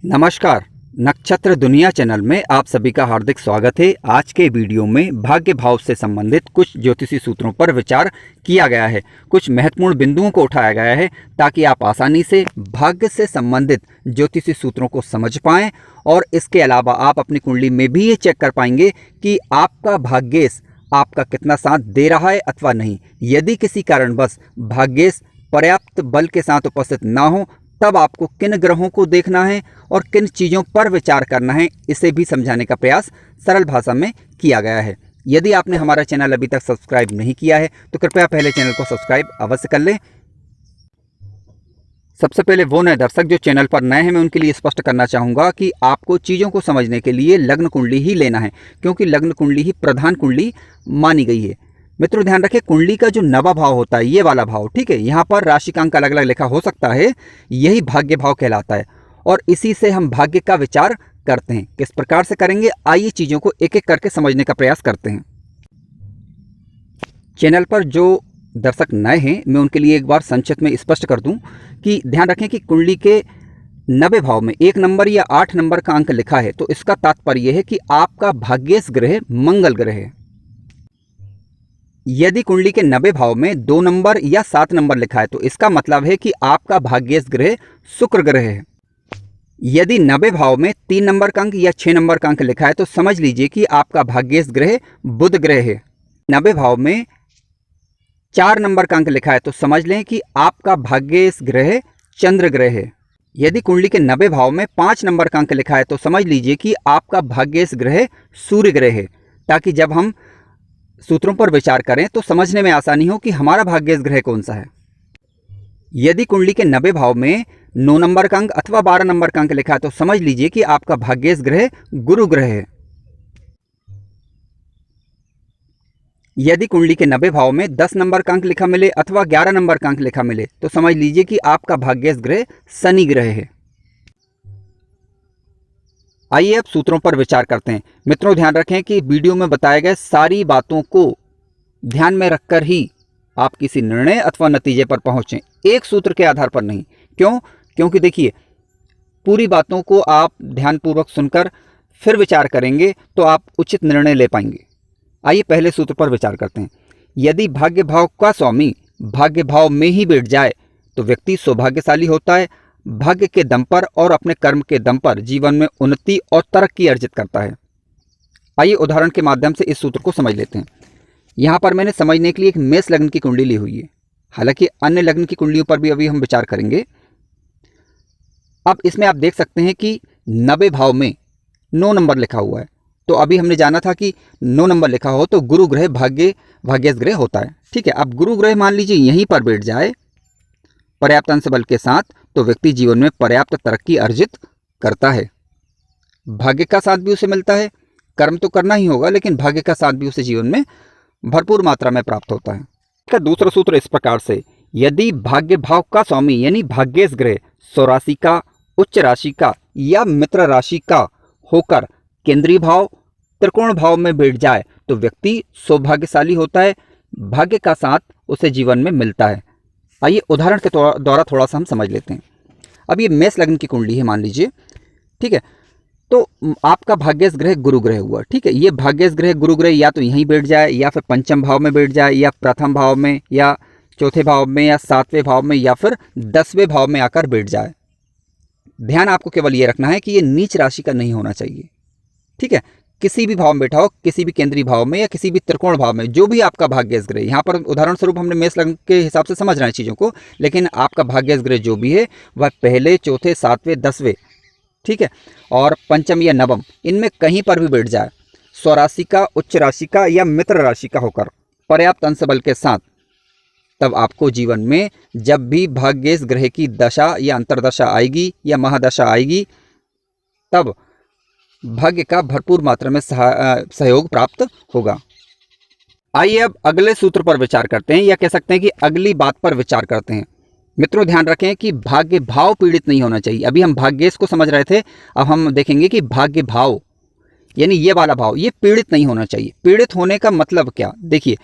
नमस्कार। नक्षत्र दुनिया चैनल में आप सभी का हार्दिक स्वागत है। आज के वीडियो में भाग्य भाव से संबंधित कुछ ज्योतिषी सूत्रों पर विचार किया गया है। कुछ महत्वपूर्ण बिंदुओं को उठाया गया है ताकि आप आसानी से भाग्य से संबंधित ज्योतिषी सूत्रों को समझ पाएं और इसके अलावा आप अपनी कुंडली में भी ये चेक कर पाएंगे कि आपका भाग्येश आपका कितना साथ दे रहा है अथवा नहीं। यदि किसी कारणवश भाग्येश पर्याप्त बल के साथ उपस्थित ना हो तब आपको किन ग्रहों को देखना है और किन चीज़ों पर विचार करना है, इसे भी समझाने का प्रयास सरल भाषा में किया गया है। यदि आपने हमारा चैनल अभी तक सब्सक्राइब नहीं किया है तो कृपया पहले चैनल को सब्सक्राइब अवश्य कर लें। सबसे पहले वो नए दर्शक जो चैनल पर नए हैं, मैं उनके लिए स्पष्ट करना चाहूँगा कि आपको चीज़ों को समझने के लिए लग्न कुंडली ही लेना है, क्योंकि लग्न कुंडली ही प्रधान कुंडली मानी गई है। मित्रों ध्यान रखें, कुंडली का जो नवा भाव होता है, ये वाला भाव, ठीक है, यहाँ पर राशिकांक अलग अलग लिखा हो सकता है, यही भाग्य भाव कहलाता है और इसी से हम भाग्य का विचार करते हैं। किस प्रकार से करेंगे, आइए चीज़ों को एक एक करके समझने का प्रयास करते हैं। चैनल पर जो दर्शक नए हैं, मैं उनके लिए एक बार संक्षिप्त में स्पष्ट कर दूं कि ध्यान रखें कि कुंडली के 90 भाव में 1 नंबर या 8 नंबर का अंक लिखा है तो इसका तात्पर्य है कि आपका भाग्येश ग्रह मंगल ग्रह है। यदि कुंडली के 90 भाव में 2 नंबर या 7 नंबर लिखा है तो इसका मतलब है कि आपका भाग्येश ग्रह शुक्र ग्रह है। यदि 90 भाव में 3 नंबर का अंक या 6 नंबर का अंक लिखा है तो समझ लीजिए कि आपका भाग्येश ग्रह बुध ग्रह है। 90 भाव में 4 नंबर का अंक लिखा है तो समझ लें कि आपका भाग्येश ग्रह चंद्र ग्रह है। यदि कुंडली के 90 भाव में 5 नंबर का अंक लिखा है तो समझ लीजिए कि आपका भाग्येश ग्रह सूर्य ग्रह है, ताकि जब हम सूत्रों पर विचार करें तो समझने में आसानी हो कि हमारा भाग्येश ग्रह कौन सा है। यदि कुंडली के 90 भाव में 9 नंबर का अंक अथवा 12 नंबर का अंक लिखा है तो समझ लीजिए कि आपका भाग्येश ग्रह गुरु ग्रह है। यदि कुंडली के 90 भाव में 10 नंबर का अंक लिखा मिले अथवा 11 नंबर का अंक लिखा मिले तो समझ लीजिए कि आपका भाग्येश ग्रह शनि ग्रह है। आइए अब सूत्रों पर विचार करते हैं। मित्रों ध्यान रखें कि वीडियो में बताए गए सारी बातों को ध्यान में रखकर ही आप किसी निर्णय अथवा नतीजे पर पहुंचें, एक सूत्र के आधार पर नहीं। क्यों? क्योंकि देखिए, पूरी बातों को आप ध्यानपूर्वक सुनकर फिर विचार करेंगे तो आप उचित निर्णय ले पाएंगे। आइए पहले सूत्र पर विचार करते हैं। यदि भाग्य भाव का स्वामी भाग्य भाव में ही बैठ जाए तो व्यक्ति सौभाग्यशाली होता है। भाग्य के दम पर और अपने कर्म के दम पर जीवन में उन्नति और तरक्की अर्जित करता है। आइए उदाहरण के माध्यम से इस सूत्र को समझ लेते हैं। यहाँ पर मैंने समझने के लिए एक मेष लग्न की कुंडली ली हुई है, हालांकि अन्य लग्न की कुंडलियों पर भी अभी हम विचार करेंगे। अब इसमें आप देख सकते हैं कि 90 भाव में 9 नंबर लिखा हुआ है, तो अभी हमने जाना था कि 9 नंबर लिखा हो तो गुरु ग्रह भाग्येश ग्रह होता है, ठीक है। अब गुरु ग्रह मान लीजिए यहीं पर बैठ जाए पर्याप्त अंश बल के साथ तो व्यक्ति जीवन में पर्याप्त तरक्की अर्जित करता है। भाग्य का साथ भी उसे मिलता है, कर्म तो करना ही होगा लेकिन भाग्य का साथ भी उसे जीवन में भरपूर मात्रा में प्राप्त होता है। इसका दूसरा सूत्र इस प्रकार से, यदि भाग्य भाव का स्वामी यानी भाग्येश ग्रह स्वराशि का, उच्च राशि का या मित्र राशि का होकर केंद्रीय भाव त्रिकोण भाव में बैठ जाए तो व्यक्ति सौभाग्यशाली होता है, भाग्य का साथ उसे जीवन में मिलता है। आइए उदाहरण के द्वारा थोड़ा सा हम समझ लेते हैं। अब ये मेष लग्न की कुंडली है मान लीजिए, ठीक है, तो आपका भाग्येश ग्रह गुरु ग्रह हुआ, ठीक है। ये भाग्येश ग्रह गुरु ग्रह या तो यहीं बैठ जाए या फिर पंचम भाव में बैठ जाए या प्रथम भाव में या चौथे भाव में या 7वें भाव में या फिर 10वें भाव में आकर बैठ जाए। ध्यान आपको केवल ये रखना है कि ये नीच राशि का नहीं होना चाहिए, ठीक है। किसी भी भाव में बैठा हो, किसी भी केंद्रीय भाव में या किसी भी त्रिकोण भाव में, जो भी आपका भाग्येश ग्रह, यहाँ पर उदाहरण स्वरूप हमने मेष लग्न के हिसाब से समझ रहे हैं चीज़ों को, लेकिन आपका भाग्येश ग्रह जो भी है वह पहले, चौथे, 7वें, 10वें, ठीक है, और पंचम या नवम, इनमें कहीं पर भी बैठ जाए, स्वराशि का, उच्च राशि का या मित्र राशि का होकर पर्याप्त अंश बल के साथ, तब आपको जीवन में जब भी भाग्येश ग्रह की दशा या अंतर्दशा आएगी या महादशा आएगी तब भाग्य का भरपूर मात्रा में सहयोग प्राप्त होगा। आइए अब अगले सूत्र पर विचार करते हैं, या कह सकते हैं कि अगली बात पर विचार करते हैं। मित्रों ध्यान रखें कि भाग्य भाव पीड़ित नहीं होना चाहिए। अभी हम भाग्येश को समझ रहे थे, अब हम देखेंगे कि भाग्य भाव यानी ये वाला भाव, ये पीड़ित नहीं होना चाहिए। पीड़ित होने का मतलब क्या? देखिए,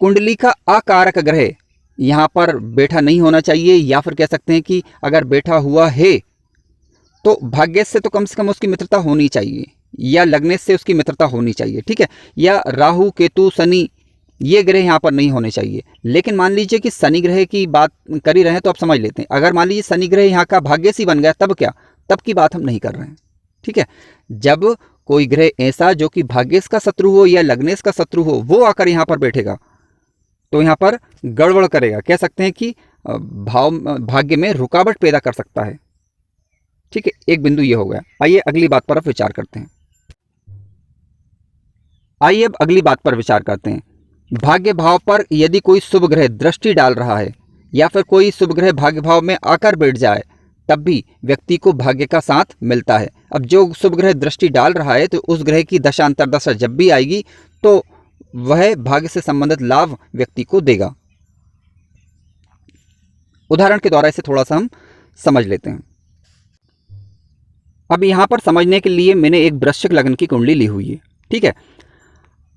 कुंडली का अकारक ग्रह यहाँ पर बैठा नहीं होना चाहिए, या फिर कह सकते हैं कि अगर बैठा हुआ है तो भाग्येश से तो कम से कम उसकी मित्रता होनी चाहिए, या लग्नेश से उसकी मित्रता होनी चाहिए, ठीक है। या राहु केतु शनि ये ग्रह यहाँ पर नहीं होने चाहिए। लेकिन मान लीजिए कि शनि ग्रह की बात कर ही रहे हैं तो आप समझ लेते हैं, अगर मान लीजिए शनि ग्रह यहाँ का भाग्येश ही बन गया, तब क्या, तब की बात हम नहीं कर रहे हैं, ठीक है। जब कोई ग्रह ऐसा जो कि भाग्येश का शत्रु हो या लग्नेश का शत्रु हो, वो आकर यहाँ पर बैठेगा तो यहाँ पर गड़बड़ करेगा, कह सकते हैं कि भाग्य में रुकावट पैदा कर सकता है, ठीक है। एक बिंदु ये हो गया। आइए अगली बात पर अब विचार करते हैं। आइए अब अगली बात पर विचार करते हैं। भाग्य भाव पर यदि कोई शुभ ग्रह दृष्टि डाल रहा है या फिर कोई शुभ ग्रह भाग्य भाव में आकर बैठ जाए, तब भी व्यक्ति को भाग्य का साथ मिलता है। अब जो शुभ ग्रह दृष्टि डाल रहा है तो उस ग्रह की दशा अंतर्दशा जब भी आएगी तो वह भाग्य से संबंधित लाभ व्यक्ति को देगा। उदाहरण के द्वारा इसे थोड़ा सा हम समझ लेते हैं। अब यहां पर समझने के लिए मैंने एक वृश्चिक लग्न की कुंडली ली हुई है, ठीक है।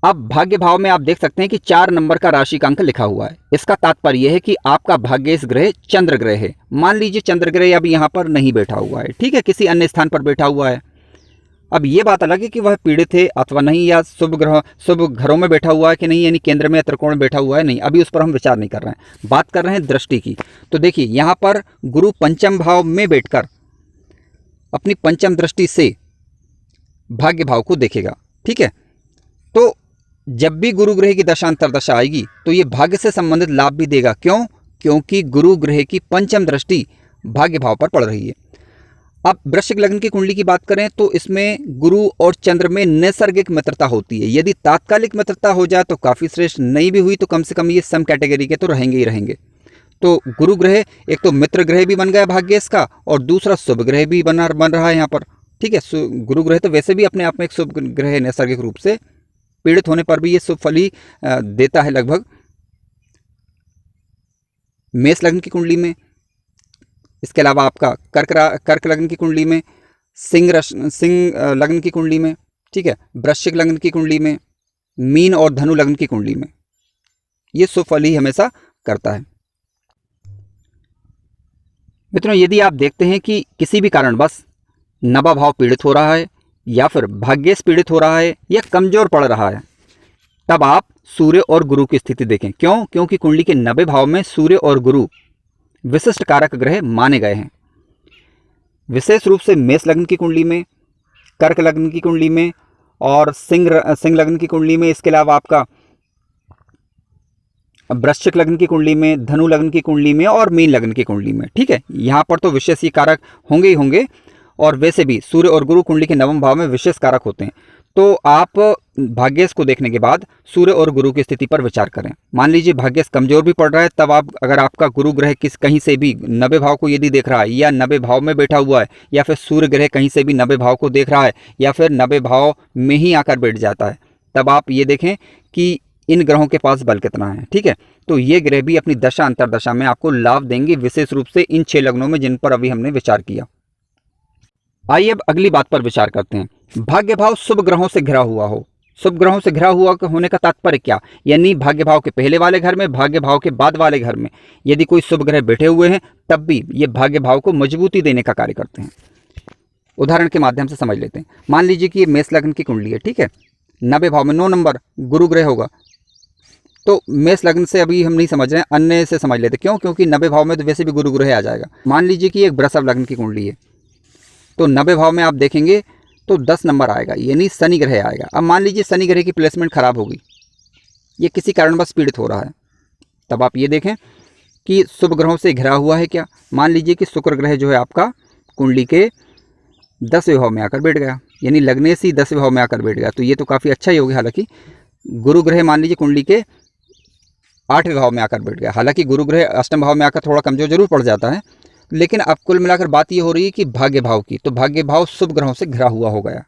अब भाग्य भाव में आप देख सकते हैं कि 4 नंबर का राशि का अंक लिखा हुआ है। इसका तात्पर्य यह है कि आपका भाग्येश ग्रह चंद्र ग्रह है। मान लीजिए चंद्र ग्रह अब यहाँ पर नहीं बैठा हुआ है, ठीक है, किसी अन्य स्थान पर बैठा हुआ है। अब ये बात अलग है कि वह पीड़ित है अथवा नहीं, या शुभ घरों में बैठा हुआ है कि नहीं, यानी केंद्र में या त्रिकोण में बैठा हुआ है, नहीं, अभी उस पर हम विचार नहीं कर रहे हैं, बात कर रहे हैं दृष्टि की। तो देखिए यहाँ पर गुरु पंचम भाव में बैठकर अपनी पंचम दृष्टि से भाग्य भाव को देखेगा, ठीक है। तो जब भी गुरु ग्रह की दशा अंतर्दशा आएगी तो ये भाग्य से संबंधित लाभ भी देगा। क्यों? क्योंकि गुरु ग्रह की पंचम दृष्टि भाग्य भाव पर पड़ रही है। अब वृश्चिक लग्न की कुंडली की बात करें तो इसमें गुरु और चंद्र में नैसर्गिक मित्रता होती है। यदि तात्कालिक मित्रता हो जाए तो काफ़ी श्रेष्ठ, नहीं भी हुई तो कम से कम ये सम कैटेगरी के तो रहेंगे ही रहेंगे। तो गुरु ग्रह एक तो मित्र ग्रह भी बन गया भाग्येश का, और दूसरा शुभ ग्रह भी बन रहा है यहाँ पर, ठीक है। गुरु ग्रह तो वैसे भी अपने आप में एक शुभ ग्रह है, नैसर्गिक रूप से पीड़ित होने पर भी ये शुभ फल ही देता है लगभग। मेष लग्न की कुंडली में, इसके अलावा आपका कर्क लग्न की कुंडली में, सिंह लग्न की कुंडली में, ठीक है, वृश्चिक लग्न की कुंडली में, मीन और धनु लग्न की कुंडली में, ये शुभ फल ही हमेशा करता है। मित्रों, यदि आप देखते हैं कि किसी भी कारणवश नवा भाव पीड़ित हो रहा है या फिर भाग्येश पीड़ित हो रहा है या कमजोर पड़ रहा है, तब आप सूर्य और गुरु की स्थिति देखें। क्यों? क्योंकि कुंडली के 90 भाव में सूर्य और गुरु विशिष्ट कारक ग्रह माने गए हैं। विशेष रूप से मेष लग्न की कुंडली में, कर्क लग्न की कुंडली में और सिंह लग्न की कुंडली में, इसके अलावा आपका वृश्चिक लग्न की कुंडली में, धनु लग्न की कुंडली में और मीन लग्न की कुंडली में, ठीक है। यहाँ पर तो विशेष ही कारक होंगे ही होंगे, और वैसे भी सूर्य और गुरु कुंडली के 9वें भाव में विशेष कारक होते हैं। तो आप भाग्येश को देखने के बाद सूर्य और गुरु की स्थिति पर विचार करें। मान लीजिए भाग्येश कमजोर भी पड़ रहा है, तब आप अगर आपका गुरु ग्रह कहीं से भी 90 भाव को यदि देख रहा है या 90 भाव में बैठा हुआ है, या फिर सूर्य ग्रह कहीं से भी 90 भाव को देख रहा है या फिर 90 भाव में ही आकर बैठ जाता है, तब आप ये देखें कि इन ग्रहों के पास बल कितना है, ठीक है। तो ये ग्रह भी अपनी दशा अंतर्दशा में आपको लाभ देंगे, विशेष रूप से इन 6 लग्नों में जिन पर अभी हमने विचार किया। आइए अब अगली बात पर विचार करते हैं। भाग्य भाव शुभ ग्रहों से घिरा हुआ हो। शुभ ग्रहों से घिरा हुआ होने का तात्पर्य क्या? यानी भाग्य भाव के पहले वाले घर में, भाग्य भाव के बाद वाले घर में यदि कोई शुभ ग्रह बैठे हुए हैं, तब भी ये भाग्य भाव को मजबूती देने का कार्य करते हैं। उदाहरण के माध्यम से समझ लेते हैं। मान लीजिए कि ये मेष लग्न की कुंडली है, ठीक है। 90 भाव में 9 नंबर गुरु ग्रह होगा, तो मेष लग्न से अभी हम नहीं समझ रहे हैं, अन्य से समझ लेते। क्यों? क्योंकि 90 भाव में तो वैसे भी गुरु ग्रह आ जाएगा। मान लीजिए कि एक वृषभ लग्न की कुंडली है, तो 90 भाव में आप देखेंगे तो 10 नंबर आएगा, यानी शनि ग्रह आएगा। अब मान लीजिए शनि ग्रह की प्लेसमेंट खराब होगी, ये किसी कारणवश पीड़ित हो रहा है, तब आप ये देखें कि शुभ ग्रहों से घिरा हुआ है क्या। मान लीजिए कि शुक्र ग्रह जो है आपका कुंडली के 10वें भाव में आकर बैठ गया, यानी लगने से ही 10वें भाव में आकर बैठ गया, तो ये तो काफ़ी अच्छा ही हो गया। हालांकि गुरु ग्रह मान लीजिए कुंडली के 8वें भाव में आकर बैठ गया। हालांकि गुरु ग्रह अष्टम भाव में आकर थोड़ा कमजोर जरूर पड़ जाता है, लेकिन अब कुल मिलाकर बात ये हो रही है कि भाग्य भाव की, तो भाग्य भाव शुभ ग्रहों से घिरा हुआ हो गया,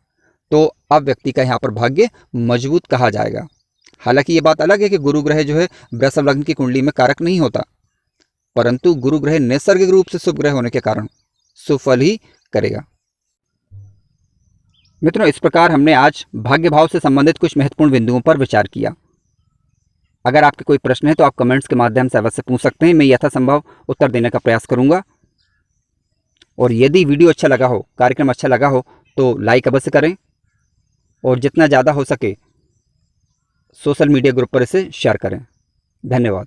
तो अब व्यक्ति का यहाँ पर भाग्य मजबूत कहा जाएगा। हालांकि ये बात अलग है कि गुरु ग्रह जो है वृषभ लग्न की कुंडली में कारक नहीं होता, परंतु गुरु ग्रह नैसर्गिक रूप से शुभ ग्रह होने के कारण सुफल ही करेगा। मित्रों, इस प्रकार हमने आज भाग्य भाव से संबंधित कुछ महत्वपूर्ण बिंदुओं पर विचार किया। अगर आपके कोई प्रश्न है तो आप कमेंट्स के माध्यम से अवश्य पूछ सकते हैं, मैं यथासंभव उत्तर देने का प्रयास करूंगा। और यदि वीडियो अच्छा लगा हो, कार्यक्रम अच्छा लगा हो, तो लाइक अवश्य करें और जितना ज़्यादा हो सके सोशल मीडिया ग्रुप पर इसे शेयर करें। धन्यवाद।